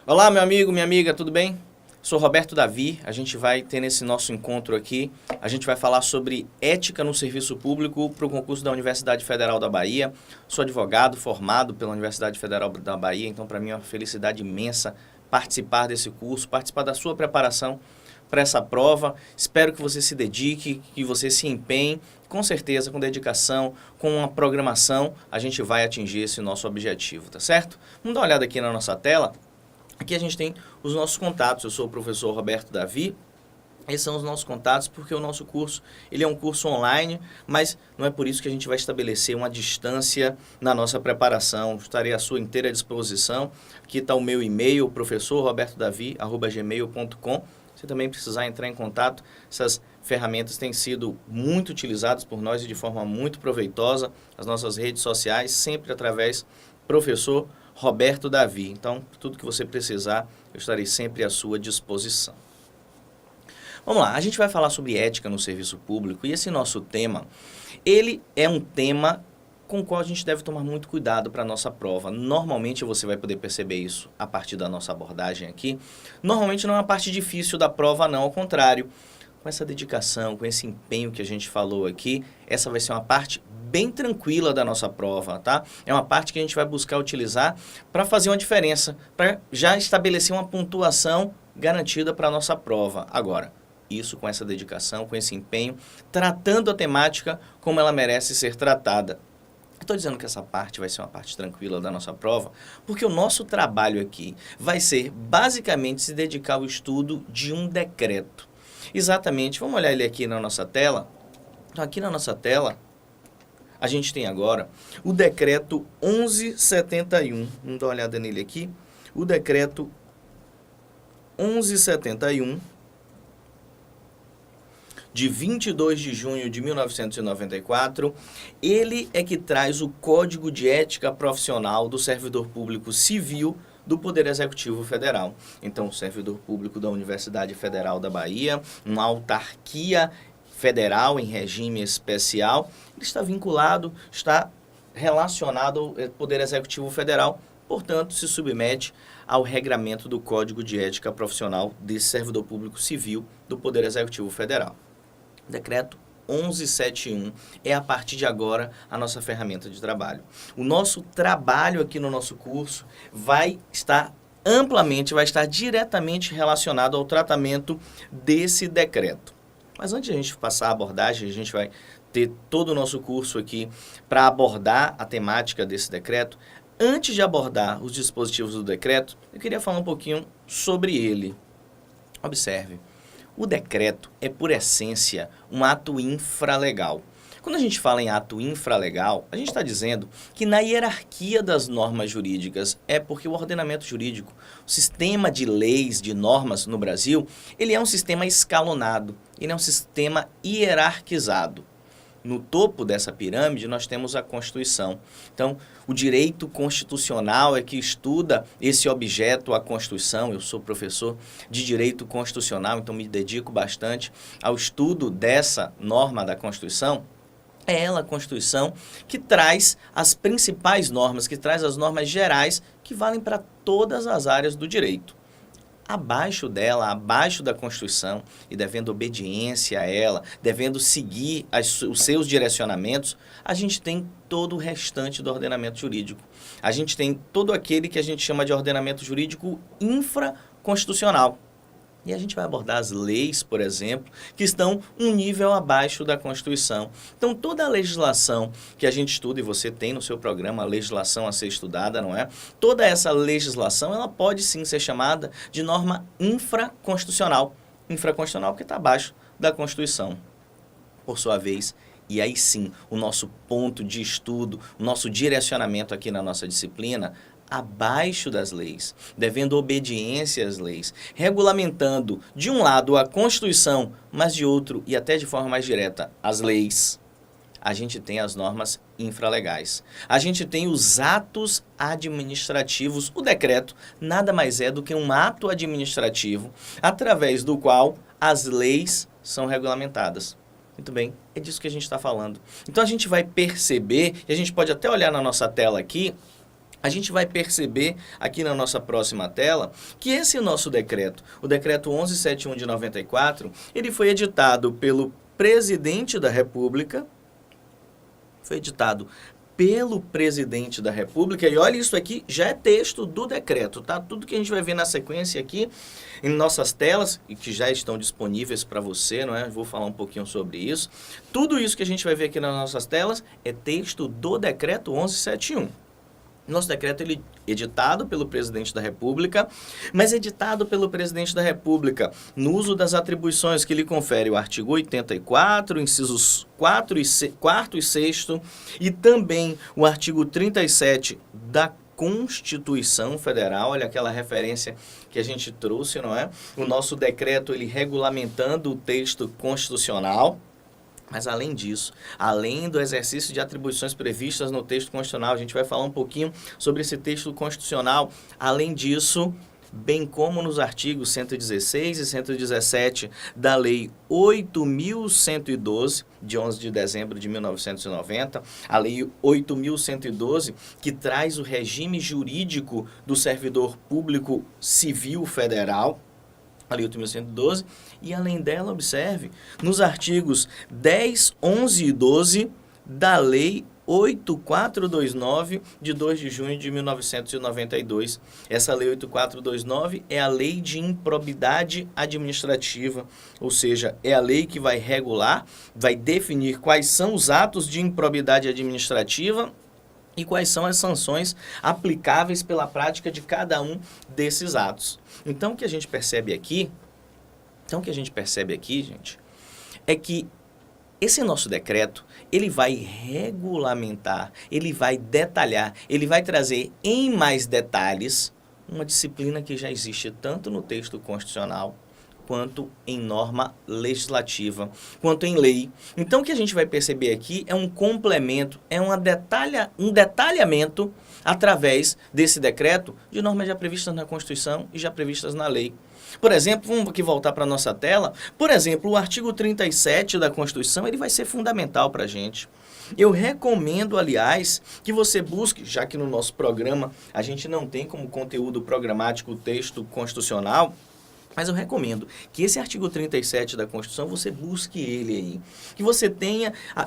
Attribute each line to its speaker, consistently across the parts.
Speaker 1: Olá, meu amigo, minha amiga, tudo bem? Sou Roberto Davi, a gente vai ter nesse nosso encontro aqui, a gente vai falar sobre ética no serviço público para o concurso da Universidade Federal da Bahia. Sou advogado formado pela Universidade Federal da Bahia, então para mim é uma felicidade imensa participar desse curso, participar da sua preparação para essa prova. Espero que você se dedique, que você se empenhe. Com certeza, com dedicação, com uma programação, a gente vai atingir esse nosso objetivo, tá certo? Vamos dar uma olhada aqui na nossa tela. Aqui a gente tem os nossos contatos. Eu sou o professor Roberto Davi. Esses são os nossos contatos, porque o nosso curso ele é um curso online, mas não é por isso que a gente vai estabelecer uma distância na nossa preparação. Estarei à sua inteira disposição. Aqui está o meu e-mail, professorrobertodavi@gmail.com. Se também precisar entrar em contato, essas ferramentas têm sido muito utilizadas por nós e de forma muito proveitosa. As nossas redes sociais, sempre através do professor Roberto Davi. Então, tudo que você precisar, eu estarei sempre à sua disposição. Vamos lá, a gente vai falar sobre ética no serviço público e esse nosso tema, ele é um tema com o qual a gente deve tomar muito cuidado para a nossa prova. Normalmente você vai poder perceber isso a partir da nossa abordagem aqui. Normalmente não é uma parte difícil da prova, não, ao contrário. Com essa dedicação, com esse empenho que a gente falou aqui, essa vai ser uma parte bem tranquila da nossa prova, tá? É uma parte que a gente vai buscar utilizar para fazer uma diferença, para já estabelecer uma pontuação garantida para a nossa prova. Agora, isso com essa dedicação, com esse empenho, tratando a temática como ela merece ser tratada. Estou dizendo que essa parte vai ser uma parte tranquila da nossa prova, porque o nosso trabalho aqui vai ser basicamente se dedicar ao estudo de um decreto. Exatamente, vamos olhar ele aqui na nossa tela. Então, aqui na nossa tela, a gente tem agora o decreto 1171. Vamos dar uma olhada nele aqui. O decreto 1171, de 22 de junho de 1994, ele é que traz o Código de Ética Profissional do Servidor Público Civil do Poder Executivo Federal. Então, o servidor público da Universidade Federal da Bahia, uma autarquia federal em regime especial, ele está vinculado, está relacionado ao Poder Executivo Federal, portanto, se submete ao regramento do Código de Ética Profissional desse servidor público civil do Poder Executivo Federal. Decreto 1171 é, a partir de agora, a nossa ferramenta de trabalho. O nosso trabalho aqui no nosso curso vai estar diretamente relacionado ao tratamento desse decreto. Mas antes de a gente passar a abordagem, a gente vai ter todo o nosso curso aqui para abordar a temática desse decreto. Antes de abordar os dispositivos do decreto, eu queria falar um pouquinho sobre ele. Observe. O decreto é, por essência, um ato infralegal. Quando a gente fala em ato infralegal, a gente está dizendo que na hierarquia das normas jurídicas, é porque o ordenamento jurídico, o sistema de leis, de normas no Brasil, ele é um sistema escalonado, ele é um sistema hierarquizado. No topo dessa pirâmide, nós temos a Constituição. Então, o direito constitucional é que estuda esse objeto, a Constituição. Eu sou professor de direito constitucional, então me dedico bastante ao estudo dessa norma da Constituição. É ela, a Constituição, que traz as principais normas, que traz as normas gerais que valem para todas as áreas do direito. Abaixo dela, abaixo da Constituição, e devendo obediência a ela, devendo seguir os seus direcionamentos, a gente tem todo o restante do ordenamento jurídico. A gente tem todo aquele que a gente chama de ordenamento jurídico infraconstitucional. E a gente vai abordar as leis, por exemplo, que estão um nível abaixo da Constituição. Então, toda a legislação que a gente estuda, e você tem no seu programa a legislação a ser estudada, não é? Toda essa legislação, ela pode sim ser chamada de norma infraconstitucional. Infraconstitucional porque está abaixo da Constituição. Por sua vez, e aí sim, o nosso ponto de estudo, o nosso direcionamento aqui na nossa disciplina, abaixo das leis, devendo obediência às leis, regulamentando, de um lado, a Constituição, mas de outro, e até de forma mais direta, as leis. A gente tem as normas infralegais. A gente tem os atos administrativos. O decreto nada mais é do que um ato administrativo, através do qual as leis são regulamentadas. Muito bem, é disso que a gente está falando. Então, a gente vai perceber, e a gente pode até olhar na nossa tela aqui, a gente vai perceber aqui na nossa próxima tela que esse nosso decreto, o decreto 1171 de 94, ele foi editado pelo presidente da República, e olha, isso aqui já é texto do decreto, tá? Tudo que a gente vai ver na sequência aqui em nossas telas, e que já estão disponíveis para você, não é? Vou falar um pouquinho sobre isso. Tudo isso que a gente vai ver aqui nas nossas telas é texto do decreto 1171. Nosso decreto ele é editado pelo presidente da República, mas editado pelo presidente da República no uso das atribuições que lhe confere o artigo 84, incisos 4 e 6º, e também o artigo 37 da Constituição Federal. Olha aquela referência que a gente trouxe, não é? O nosso decreto ele regulamentando o texto constitucional. Mas além disso, além do exercício de atribuições previstas no texto constitucional, a gente vai falar um pouquinho sobre esse texto constitucional. Além disso, bem como nos artigos 116 e 117 da Lei 8.112, de 11 de dezembro de 1990, a Lei 8.112, que traz o regime jurídico do servidor público civil federal, a Lei 8.112, e além dela, observe, nos artigos 10, 11 e 12 da Lei 8429, de 2 de junho de 1992. Essa Lei 8429 é a Lei de Improbidade Administrativa, ou seja, é a lei que vai regular, vai definir quais são os atos de improbidade administrativa e quais são as sanções aplicáveis pela prática de cada um desses atos. Então, o que a gente percebe aqui, gente, é que esse nosso decreto, ele vai regulamentar, ele vai detalhar, ele vai trazer em mais detalhes uma disciplina que já existe tanto no texto constitucional, quanto em norma legislativa, quanto em lei. Então, o que a gente vai perceber aqui é um complemento, é um detalhamento através desse decreto de normas já previstas na Constituição e já previstas na lei. Por exemplo, vamos aqui voltar para a nossa tela. Por exemplo, o artigo 37 da Constituição, ele vai ser fundamental para a gente. Eu recomendo, aliás, que você busque, já que no nosso programa a gente não tem como conteúdo programático o texto constitucional, mas eu recomendo que esse artigo 37 da Constituição, você busque ele aí.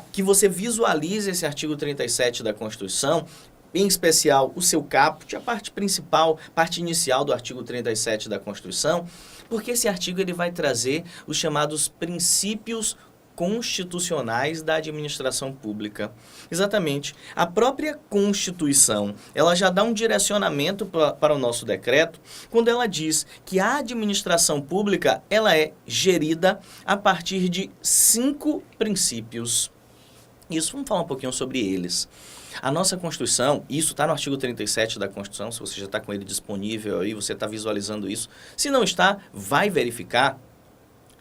Speaker 1: Que você visualize esse artigo 37 da Constituição, em especial o seu caput, a parte principal, parte inicial do artigo 37 da Constituição, porque esse artigo ele vai trazer os chamados princípios constitucionais da administração pública. Exatamente. A própria Constituição, ela já dá um direcionamento para o nosso decreto, quando ela diz que a administração pública, ela é gerida a partir de 5 princípios. Isso, vamos falar um pouquinho sobre eles. A nossa Constituição, isso está no artigo 37 da Constituição, se você já está com ele disponível aí, você está visualizando isso. Se não está, vai verificar.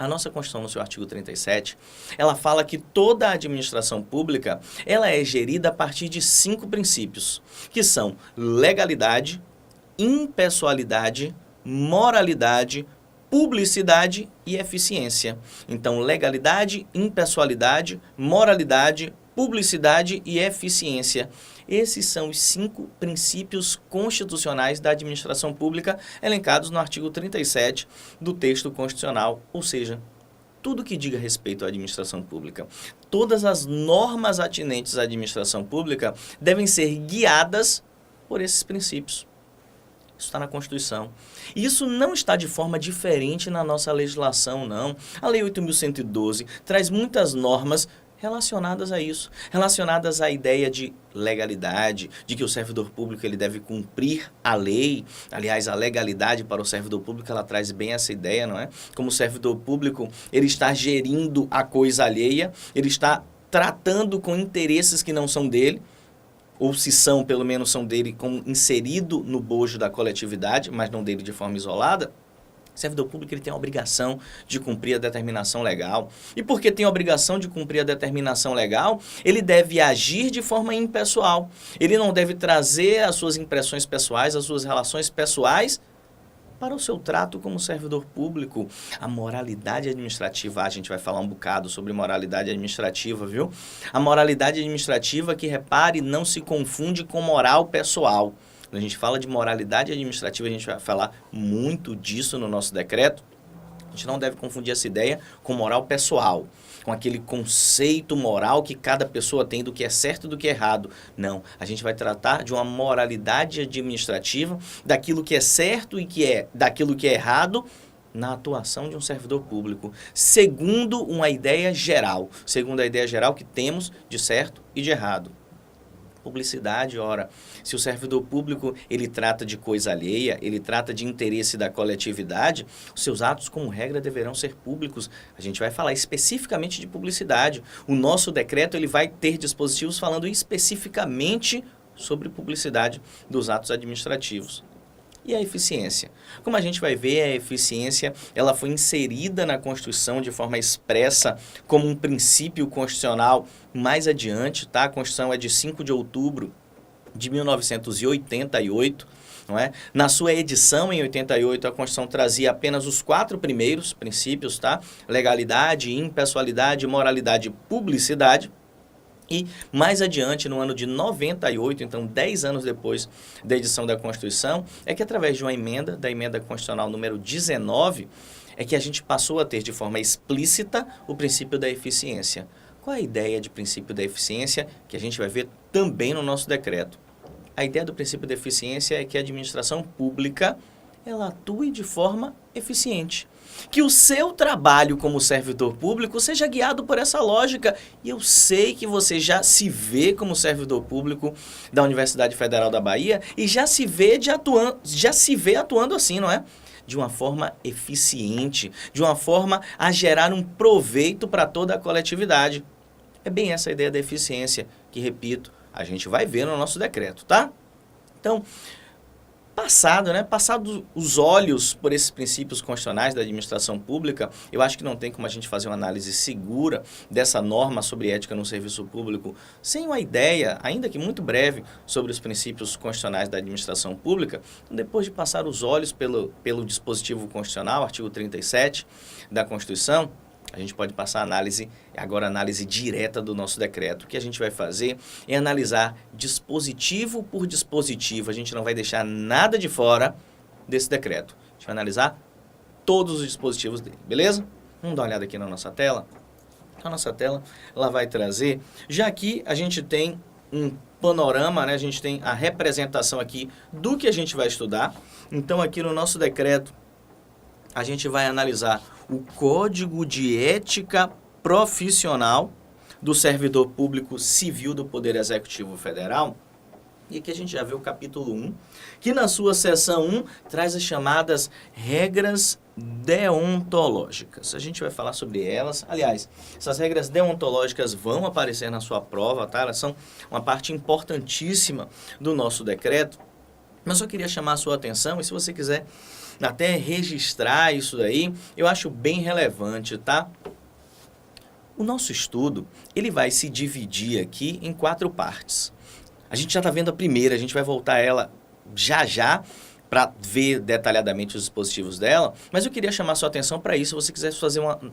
Speaker 1: A nossa Constituição, no seu artigo 37, ela fala que toda a administração pública, ela é gerida a partir de 5 princípios, que são legalidade, impessoalidade, moralidade, publicidade e eficiência. Então, legalidade, impessoalidade, moralidade, publicidade e eficiência. Esses são os 5 princípios constitucionais da administração pública elencados no artigo 37 do texto constitucional, ou seja, tudo que diga respeito à administração pública. Todas as normas atinentes à administração pública devem ser guiadas por esses princípios. Isso está na Constituição. Isso não está de forma diferente na nossa legislação, não. A Lei 8.112 traz muitas normas relacionadas a isso, relacionadas à ideia de legalidade, de que o servidor público ele deve cumprir a lei. Aliás, a legalidade para o servidor público, ela traz bem essa ideia, não é? Como o servidor público, ele está gerindo a coisa alheia, ele está tratando com interesses que não são dele, ou se são, pelo menos são dele, como inserido no bojo da coletividade, mas não dele de forma isolada. O servidor público ele tem a obrigação de cumprir a determinação legal. E porque tem a obrigação de cumprir a determinação legal, ele deve agir de forma impessoal. Ele não deve trazer as suas impressões pessoais, as suas relações pessoais para o seu trato como servidor público. A moralidade administrativa, a gente vai falar um bocado sobre moralidade administrativa, viu? A moralidade administrativa, que repare, não se confunde com moral pessoal. Quando a gente fala de moralidade administrativa, a gente vai falar muito disso no nosso decreto. A gente não deve confundir essa ideia com moral pessoal, com aquele conceito moral que cada pessoa tem do que é certo e do que é errado. Não, a gente vai tratar de uma moralidade administrativa, daquilo que é certo e daquilo que é errado na atuação de um servidor público, segundo a ideia geral que temos de certo e de errado. Publicidade, ora, se o servidor público ele trata de coisa alheia, ele trata de interesse da coletividade, os seus atos, como regra, deverão ser públicos. A gente vai falar especificamente de publicidade. O nosso decreto ele vai ter dispositivos falando especificamente sobre publicidade dos atos administrativos. E a eficiência? Como a gente vai ver, a eficiência ela foi inserida na Constituição de forma expressa como um princípio constitucional mais adiante, tá? A Constituição é de 5 de outubro de 1988, não é? Na sua edição em 88, a Constituição trazia apenas os 4 primeiros princípios, tá? Legalidade, impessoalidade, moralidade e publicidade. E mais adiante, no ano de 98, então 10 anos depois da edição da Constituição, é que através de uma emenda, da emenda constitucional número 19, é que a gente passou a ter de forma explícita o princípio da eficiência. Qual é a ideia de princípio da eficiência que a gente vai ver também no nosso decreto? A ideia do princípio da eficiência é que a administração pública ela atue de forma eficiente. Que o seu trabalho como servidor público seja guiado por essa lógica. E eu sei que você já se vê como servidor público da Universidade Federal da Bahia e já se vê atuando assim, não é? De uma forma eficiente, de uma forma a gerar um proveito para toda a coletividade. É bem essa a ideia da eficiência que, repito, a gente vai ver no nosso decreto, tá? Então, Passados os olhos por esses princípios constitucionais da administração pública, eu acho que não tem como a gente fazer uma análise segura dessa norma sobre ética no serviço público sem uma ideia, ainda que muito breve, sobre os princípios constitucionais da administração pública. Então, depois de passar os olhos pelo dispositivo constitucional, artigo 37 da Constituição, a gente pode passar a análise direta do nosso decreto. O que a gente vai fazer é analisar dispositivo por dispositivo. A gente não vai deixar nada de fora desse decreto. A gente vai analisar todos os dispositivos dele, beleza? Vamos dar uma olhada aqui na nossa tela. A nossa tela ela vai trazer, já aqui a gente tem um panorama, né? A gente tem a representação aqui do que a gente vai estudar. Então aqui no nosso decreto, a gente vai analisar o Código de Ética Profissional do Servidor Público Civil do Poder Executivo Federal. E aqui a gente já vê o capítulo 1, que na sua seção 1 traz as chamadas regras deontológicas. A gente vai falar sobre elas. Aliás, essas regras deontológicas vão aparecer na sua prova, tá? Elas são uma parte importantíssima do nosso decreto. Mas eu só queria chamar a sua atenção, e se você quiser até registrar isso daí, eu acho bem relevante, tá? O nosso estudo, ele vai se dividir aqui em 4 partes. A gente já está vendo a primeira, a gente vai voltar a ela já para ver detalhadamente os dispositivos dela, mas eu queria chamar a sua atenção para isso. Se você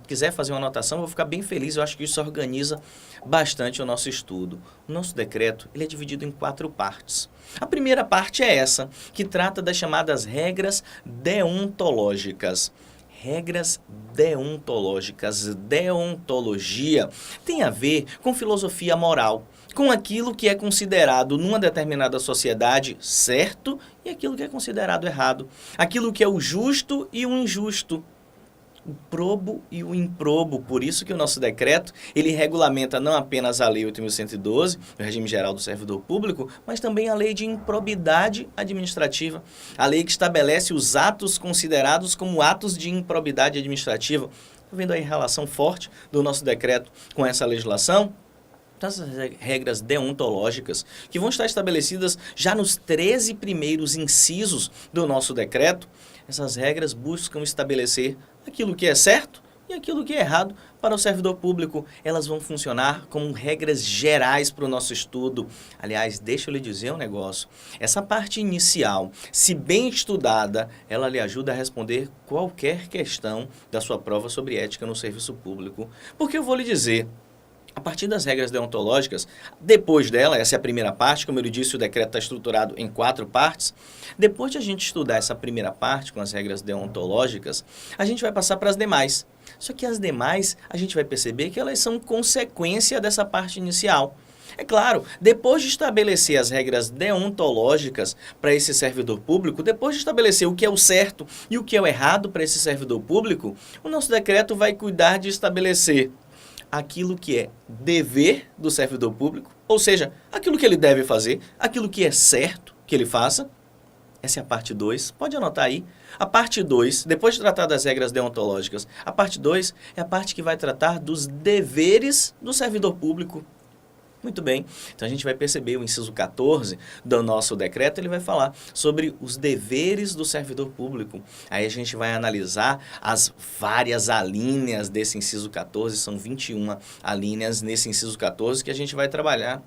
Speaker 1: quiser fazer uma anotação, eu vou ficar bem feliz. Eu acho que isso organiza bastante o nosso estudo. O nosso decreto ele é dividido em 4 partes. A primeira parte é essa, que trata das chamadas regras deontológicas. Regras deontológicas. Deontologia tem a ver com filosofia moral, com aquilo que é considerado numa determinada sociedade certo e aquilo que é considerado errado. Aquilo que é o justo e o injusto. O probo e o improbo. Por isso que o nosso decreto, ele regulamenta não apenas a Lei 8.112, o regime geral do servidor público, mas também a Lei de Improbidade Administrativa. A lei que estabelece os atos considerados como atos de improbidade administrativa. Está vendo aí a relação forte do nosso decreto com essa legislação? Essas regras deontológicas que vão estar estabelecidas já nos 13 primeiros incisos do nosso decreto, essas regras buscam estabelecer aquilo que é certo e aquilo que é errado para o servidor público. Elas vão funcionar como regras gerais para o nosso estudo. Aliás, deixa eu lhe dizer um negócio. Essa parte inicial, se bem estudada, ela lhe ajuda a responder qualquer questão da sua prova sobre ética no serviço público. Porque eu vou lhe dizer, A partir das regras deontológicas, depois dela, essa é a primeira parte, como eu disse, o decreto está estruturado em 4 partes. Depois de a gente estudar essa primeira parte com as regras deontológicas, a gente vai passar para as demais. Só que as demais, a gente vai perceber que elas são consequência dessa parte inicial. É claro, depois de estabelecer as regras deontológicas para esse servidor público, depois de estabelecer o que é o certo e o que é o errado para esse servidor público, o nosso decreto vai cuidar de estabelecer aquilo que é dever do servidor público, ou seja, aquilo que ele deve fazer, aquilo que é certo que ele faça. Essa é a parte 2, pode anotar aí. A parte 2, depois de tratar das regras deontológicas, a parte 2 é a parte que vai tratar dos deveres do servidor público. Muito bem, então a gente vai perceber o inciso 14 do nosso decreto, ele vai falar sobre os deveres do servidor público. Aí a gente vai analisar as várias alíneas desse inciso 14, são 21 alíneas nesse inciso 14 que a gente vai trabalhar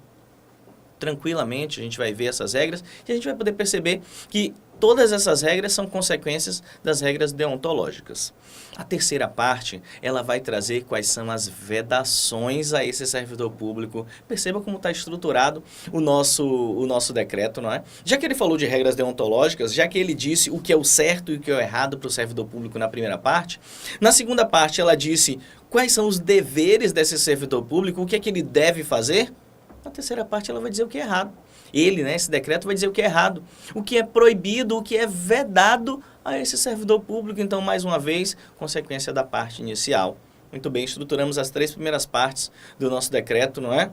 Speaker 1: tranquilamente, a gente vai ver essas regras e a gente vai poder perceber que todas essas regras são consequências das regras deontológicas. A terceira parte, ela vai trazer quais são as vedações a esse servidor público. Perceba como está estruturado o nosso decreto, não é? Já que ele falou de regras deontológicas, já que ele disse o que é o certo e o que é o errado para o servidor público na primeira parte, na segunda parte ela disse quais são os deveres desse servidor público, o que é que ele deve fazer. Na terceira parte ela vai dizer o que é errado. Ele, né, esse decreto vai dizer o que é errado, o que é proibido, o que é vedado a esse servidor público. Então, mais uma vez, consequência da parte inicial. Muito bem, estruturamos as 3 primeiras partes do nosso decreto, não é?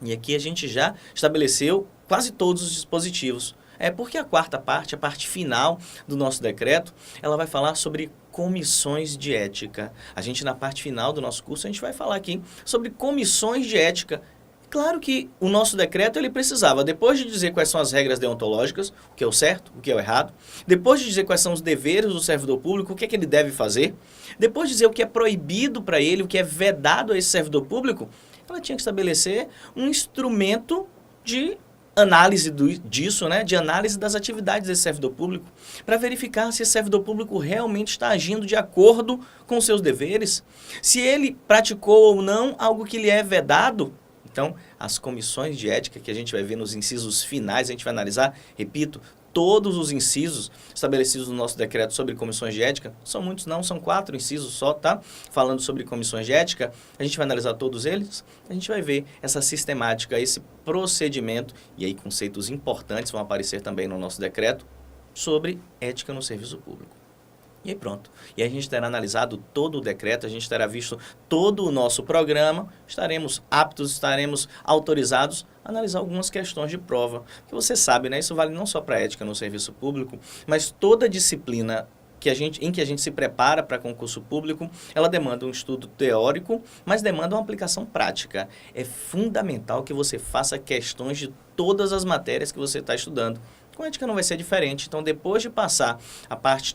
Speaker 1: E aqui a gente já estabeleceu quase todos os dispositivos. É porque a quarta parte, a parte final do nosso decreto, ela vai falar sobre comissões de ética. A gente, na parte final do nosso curso, a gente vai falar aqui sobre comissões de ética. Claro que o nosso decreto ele precisava, depois de dizer quais são as regras deontológicas, o que é o certo, o que é o errado, depois de dizer quais são os deveres do servidor público, o que é que ele deve fazer, depois de dizer o que é proibido para ele, o que é vedado a esse servidor público, ela tinha que estabelecer um instrumento de análise disso, né, de análise das atividades desse servidor público, para verificar se esse servidor público realmente está agindo de acordo com os seus deveres, se ele praticou ou não algo que lhe é vedado. Então, as comissões de ética que a gente vai ver nos incisos finais, a gente vai analisar, repito, todos os incisos estabelecidos no nosso decreto sobre comissões de ética, são muitos não, são 4 incisos só, tá? Falando sobre comissões de ética, a gente vai analisar todos eles, a gente vai ver essa sistemática, esse procedimento, e aí conceitos importantes vão aparecer também no nosso decreto, sobre ética no serviço público. E aí pronto. E aí a gente terá analisado todo o decreto, a gente terá visto todo o nosso programa, estaremos aptos, estaremos autorizados a analisar algumas questões de prova. Que você sabe, né? Isso vale não só para ética no serviço público, mas toda disciplina em que a gente se prepara para concurso público, ela demanda um estudo teórico, mas demanda uma aplicação prática. É fundamental que você faça questões de todas as matérias que você está estudando. Com ética não vai ser diferente. Então, depois de passar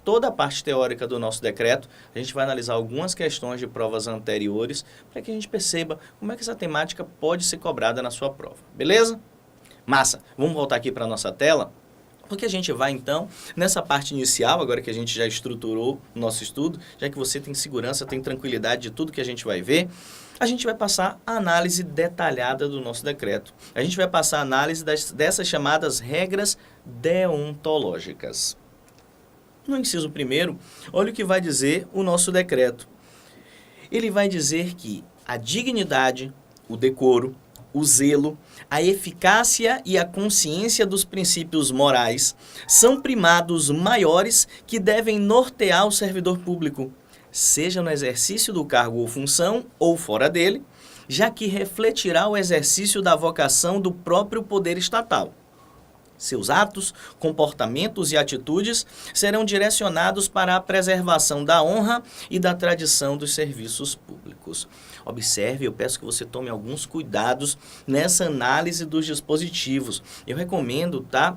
Speaker 1: toda a parte teórica do nosso decreto, a gente vai analisar algumas questões de provas anteriores para que a gente perceba como é que essa temática pode ser cobrada na sua prova. Beleza? Massa! Vamos voltar aqui para a nossa tela, porque a gente vai, então, nessa parte inicial, agora que a gente já estruturou o nosso estudo, já que você tem segurança, tem tranquilidade de tudo que a gente vai ver, a gente vai passar a análise detalhada do nosso decreto. A gente vai passar a análise dessas chamadas regras deontológicas. No inciso 1º, olha o que vai dizer o nosso decreto. Ele vai dizer que a dignidade, o decoro, o zelo, a eficácia e a consciência dos princípios morais são primados maiores que devem nortear o servidor público, seja no exercício do cargo ou função ou fora dele, já que refletirá o exercício da vocação do próprio poder estatal. Seus atos, comportamentos e atitudes serão direcionados para a preservação da honra e da tradição dos serviços públicos. Observe, eu peço que você tome alguns cuidados nessa análise dos dispositivos. Eu recomendo, tá,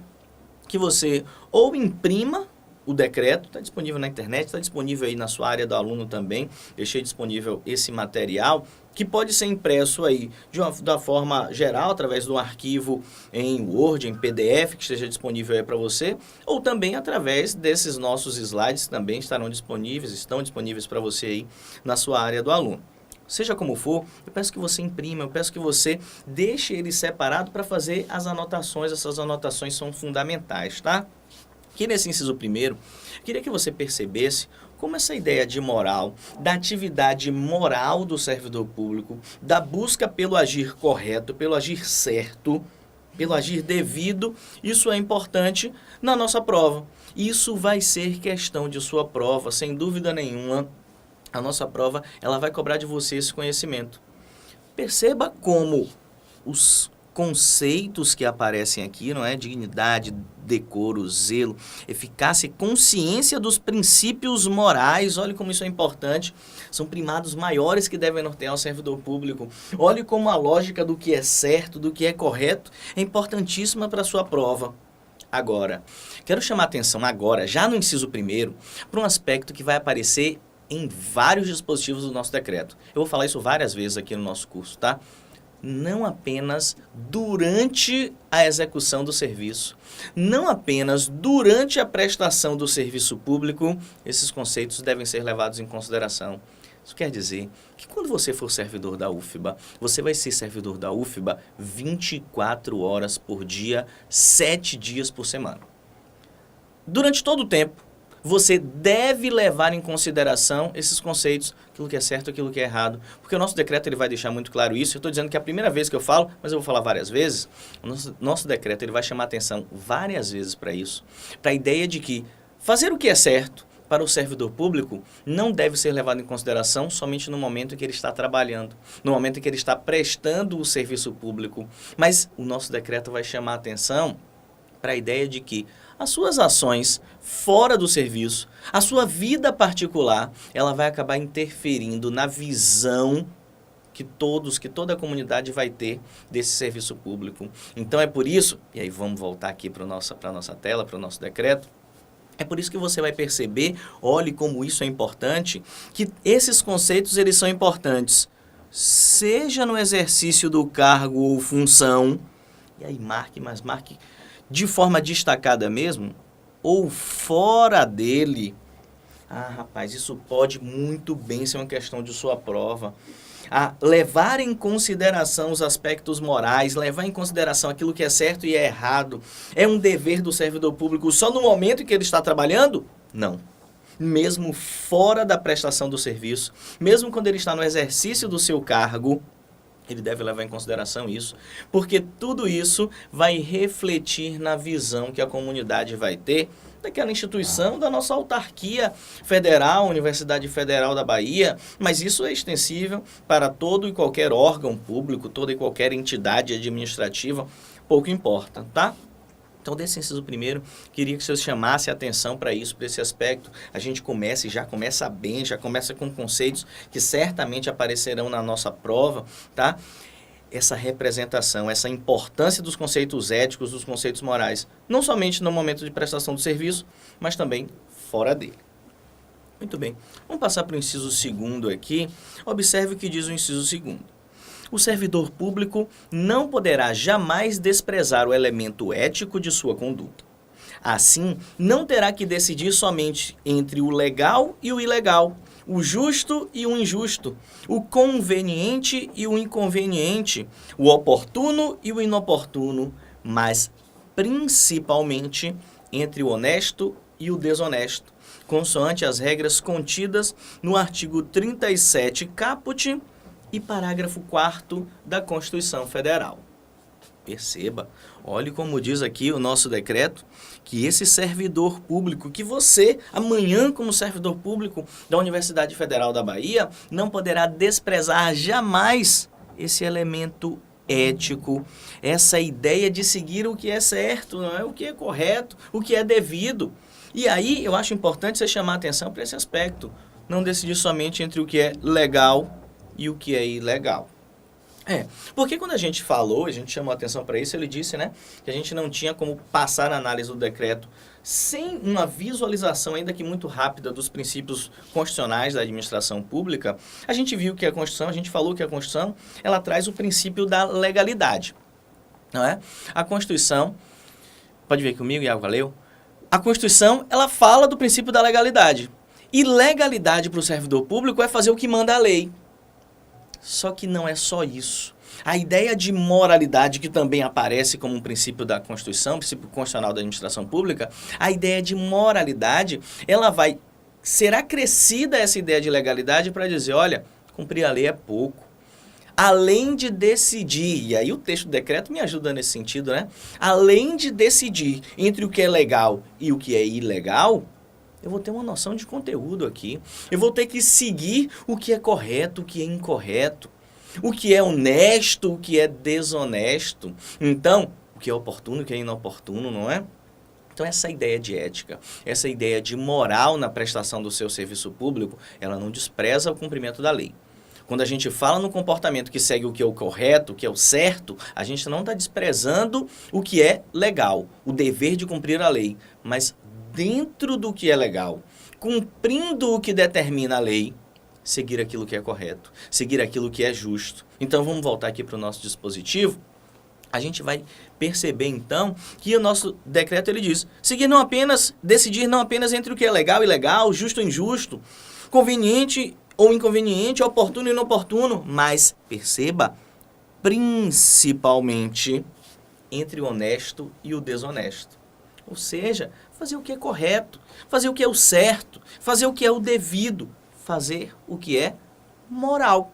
Speaker 1: que você ou imprima o decreto, está disponível na internet, está disponível aí na sua área do aluno também. Deixei disponível esse material, que pode ser impresso aí da forma geral, através de um arquivo em Word, em PDF, que esteja disponível aí para você, ou também através desses nossos slides, que também estão disponíveis para você aí na sua área do aluno. seja como for, eu peço que você imprima, eu peço que você deixe ele separado para fazer as anotações. Essas anotações são fundamentais, tá? Aqui nesse inciso primeiro, queria que você percebesse como essa ideia de moral, da atividade moral do servidor público, da busca pelo agir correto, pelo agir certo, pelo agir devido, isso é importante na nossa prova. Isso vai ser questão de sua prova, sem dúvida nenhuma. A nossa prova, ela vai cobrar de você esse conhecimento. Perceba como os conceitos que aparecem aqui, não é? Dignidade, decoro, zelo, eficácia e consciência dos princípios morais. Olhe como isso é importante. São primados maiores que devem nortear o servidor público. Olhe como a lógica do que é certo, do que é correto, é importantíssima para a sua prova. Agora, quero chamar a atenção agora, já no inciso primeiro, para um aspecto que vai aparecer em vários dispositivos do nosso decreto. Eu vou falar isso várias vezes aqui no nosso curso, tá? Não apenas durante a execução do serviço, não apenas durante a prestação do serviço público, esses conceitos devem ser levados em consideração. Isso quer dizer que quando você for servidor da UFBA, você vai ser servidor da UFBA 24 horas por dia, 7 dias por semana. Durante todo o tempo, você deve levar em consideração esses conceitos, aquilo que é certo, aquilo que é errado. Porque o nosso decreto ele vai deixar muito claro isso. Eu estou dizendo que é a primeira vez que eu falo, mas eu vou falar várias vezes. O nosso decreto ele vai chamar atenção várias vezes para isso. Para a ideia de que fazer o que é certo para o servidor público não deve ser levado em consideração somente no momento em que ele está trabalhando, no momento em que ele está prestando o serviço público. Mas o nosso decreto vai chamar atenção para a ideia de que as suas ações fora do serviço, a sua vida particular, ela vai acabar interferindo na visão que toda a comunidade vai ter desse serviço público. Então é por isso, e aí vamos voltar aqui para a nossa tela, para o nosso decreto, é por isso que você vai perceber, olhe como isso é importante, que esses conceitos eles são importantes, seja no exercício do cargo ou função, e aí marque de forma destacada mesmo, ou fora dele. Ah, rapaz, isso pode muito bem ser uma questão de sua prova. Levar em consideração os aspectos morais, levar em consideração aquilo que é certo e é errado, é um dever do servidor público só no momento em que ele está trabalhando? Não. Mesmo fora da prestação do serviço, mesmo quando ele está no exercício do seu cargo, ele deve levar em consideração isso, porque tudo isso vai refletir na visão que a comunidade vai ter daquela instituição, da nossa autarquia federal, Universidade Federal da Bahia, mas isso é extensível para todo e qualquer órgão público, toda e qualquer entidade administrativa, pouco importa, tá? Então, desse inciso primeiro, queria que você chamasse a atenção para isso, para esse aspecto. A gente começa e já começa bem, já começa com conceitos que certamente aparecerão na nossa prova, tá? Essa representação, essa importância dos conceitos éticos, dos conceitos morais, não somente no momento de prestação do serviço, mas também fora dele. Muito bem, vamos passar para o inciso segundo aqui. Observe o que diz o inciso segundo. O servidor público não poderá jamais desprezar o elemento ético de sua conduta. Assim, não terá que decidir somente entre o legal e o ilegal, o justo e o injusto, o conveniente e o inconveniente, o oportuno e o inoportuno, mas principalmente entre o honesto e o desonesto, consoante as regras contidas no artigo 37 caput e parágrafo 4º da Constituição Federal. Perceba, olhe como diz aqui o nosso decreto, que esse servidor público, que você, amanhã como servidor público da Universidade Federal da Bahia, não poderá desprezar jamais esse elemento ético, essa ideia de seguir o que é certo, não é? O que é correto, o que é devido. E aí eu acho importante você chamar a atenção para esse aspecto, não decidir somente entre o que é legal e o que é ilegal. Porque quando a gente falou, a gente chamou a atenção para isso, ele disse, né, que a gente não tinha como passar a análise do decreto sem uma visualização, ainda que muito rápida, dos princípios constitucionais da administração pública. A gente viu que a Constituição, a gente falou que a Constituição, ela traz o princípio da legalidade, não é? A Constituição, pode ver comigo, Iago, valeu? A Constituição, ela fala do princípio da legalidade. E legalidade para o servidor público é fazer o que manda a lei. Só que não é só isso. A ideia de moralidade, que também aparece como um princípio da Constituição, princípio constitucional da administração pública, a ideia de moralidade, ela vai ser acrescida essa ideia de legalidade para dizer, olha, cumprir a lei é pouco. Além de decidir, e aí o texto do decreto me ajuda nesse sentido, né? Além de decidir entre o que é legal e o que é ilegal, eu vou ter uma noção de conteúdo aqui. Eu vou ter que seguir o que é correto, o que é incorreto, o que é honesto, o que é desonesto. Então, o que é oportuno, o que é inoportuno, não é? Então, essa ideia de ética, essa ideia de moral na prestação do seu serviço público, ela não despreza o cumprimento da lei. Quando a gente fala no comportamento que segue o que é o correto, o que é o certo, a gente não está desprezando o que é legal, o dever de cumprir a lei. Mas dentro do que é legal, cumprindo o que determina a lei, seguir aquilo que é correto, seguir aquilo que é justo. Então, vamos voltar aqui para o nosso dispositivo. A gente vai perceber, então, que o nosso decreto, ele diz, decidir não apenas entre o que é legal e ilegal, justo e injusto, conveniente ou inconveniente, oportuno e inoportuno, mas, perceba, principalmente entre o honesto e o desonesto. Ou seja, fazer o que é correto, fazer o que é o certo, fazer o que é o devido, fazer o que é moral.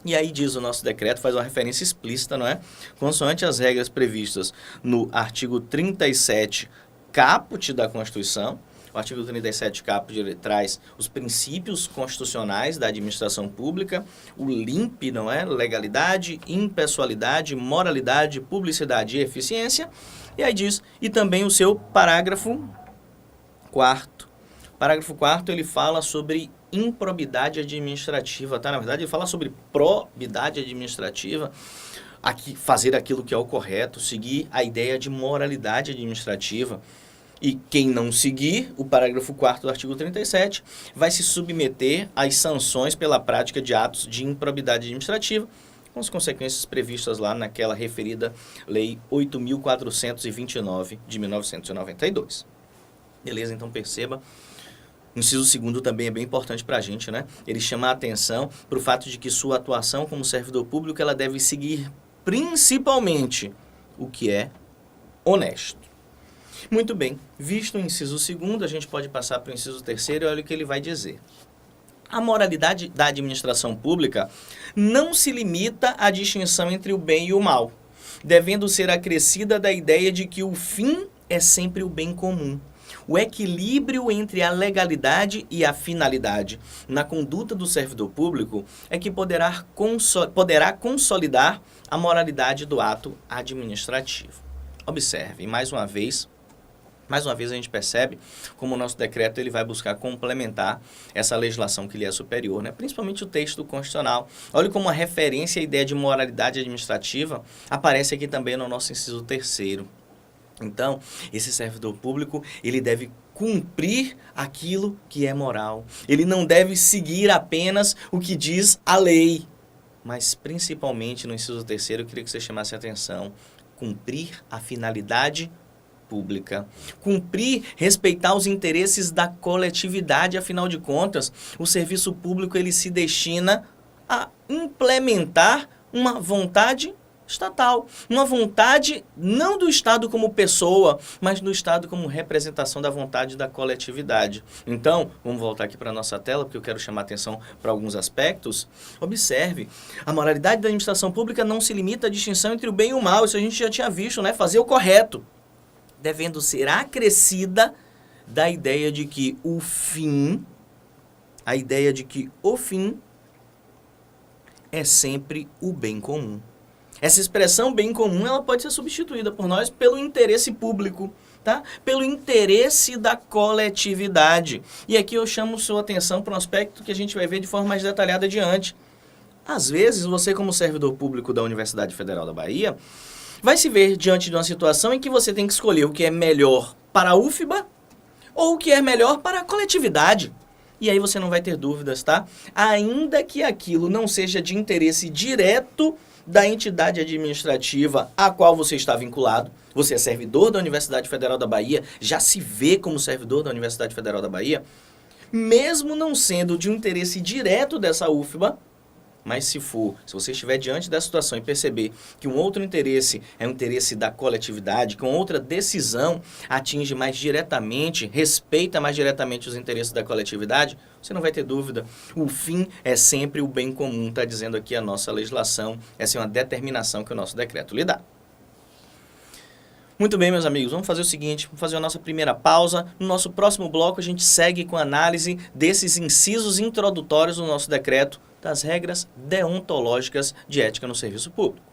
Speaker 1: E aí diz o nosso decreto, faz uma referência explícita, não é? Consoante as regras previstas no artigo 37, caput da Constituição. O artigo 37, caput, ele traz os princípios constitucionais da administração pública, o LIMP, não é? Legalidade, impessoalidade, moralidade, publicidade e eficiência. E aí diz, e também o seu parágrafo 4º. Parágrafo 4º, ele fala sobre improbidade administrativa, tá? Na verdade, ele fala sobre probidade administrativa, fazer aquilo que é o correto, seguir a ideia de moralidade administrativa. E quem não seguir o parágrafo 4º do artigo 37 vai se submeter às sanções pela prática de atos de improbidade administrativa, com as consequências previstas lá naquela referida Lei 8.429 de 1992. Beleza? Então perceba, o inciso 2º também é bem importante para a gente, né? Ele chama a atenção para o fato de que sua atuação como servidor público, ela deve seguir principalmente o que é honesto. Muito bem, visto o inciso 2º, a gente pode passar para o inciso 3º e olha o que ele vai dizer. A moralidade da administração pública não se limita à distinção entre o bem e o mal, devendo ser acrescida da ideia de que o fim é sempre o bem comum. O equilíbrio entre a legalidade e a finalidade na conduta do servidor público é que poderá consolidar a moralidade do ato administrativo. Observe, mais uma vez a gente percebe como o nosso decreto ele vai buscar complementar essa legislação que lhe é superior, né? Principalmente o texto constitucional. Olha como a referência à ideia de moralidade administrativa aparece aqui também no nosso inciso 3º. Então, esse servidor público, ele deve cumprir aquilo que é moral. Ele não deve seguir apenas o que diz a lei, mas principalmente no inciso 3º, eu queria que você chamasse a atenção, cumprir a finalidade pública. Cumprir, respeitar os interesses da coletividade, afinal de contas, o serviço público ele se destina a implementar uma vontade estatal, uma vontade não do Estado como pessoa, mas do Estado como representação da vontade da coletividade. Então, vamos voltar aqui para a nossa tela, porque eu quero chamar a atenção para alguns aspectos. Observe, a moralidade da administração pública não se limita à distinção entre o bem e o mal, isso a gente já tinha visto, né? Fazer o correto, devendo ser acrescida da ideia de que o fim é sempre o bem comum. Essa expressão bem comum, ela pode ser substituída por nós pelo interesse público, tá? Pelo interesse da coletividade. E aqui eu chamo sua atenção para um aspecto que a gente vai ver de forma mais detalhada adiante. Às vezes, você como servidor público da Universidade Federal da Bahia, vai se ver diante de uma situação em que você tem que escolher o que é melhor para a UFBA ou o que é melhor para a coletividade. E aí você não vai ter dúvidas, tá? Ainda que aquilo não seja de interesse direto da entidade administrativa a qual você está vinculado, você é servidor da Universidade Federal da Bahia, já se vê como servidor da Universidade Federal da Bahia, mesmo não sendo de um interesse direto dessa UFBA, Mas se você estiver diante da situação e perceber que um outro interesse é um interesse da coletividade, que uma outra decisão atinge mais diretamente, respeita mais diretamente os interesses da coletividade, você não vai ter dúvida. O fim é sempre o bem comum, está dizendo aqui a nossa legislação. Essa é uma determinação que o nosso decreto lhe dá. Muito bem, meus amigos, vamos fazer o seguinte, vamos fazer a nossa primeira pausa. No nosso próximo bloco, a gente segue com a análise desses incisos introdutórios do nosso decreto das regras deontológicas de ética no serviço público.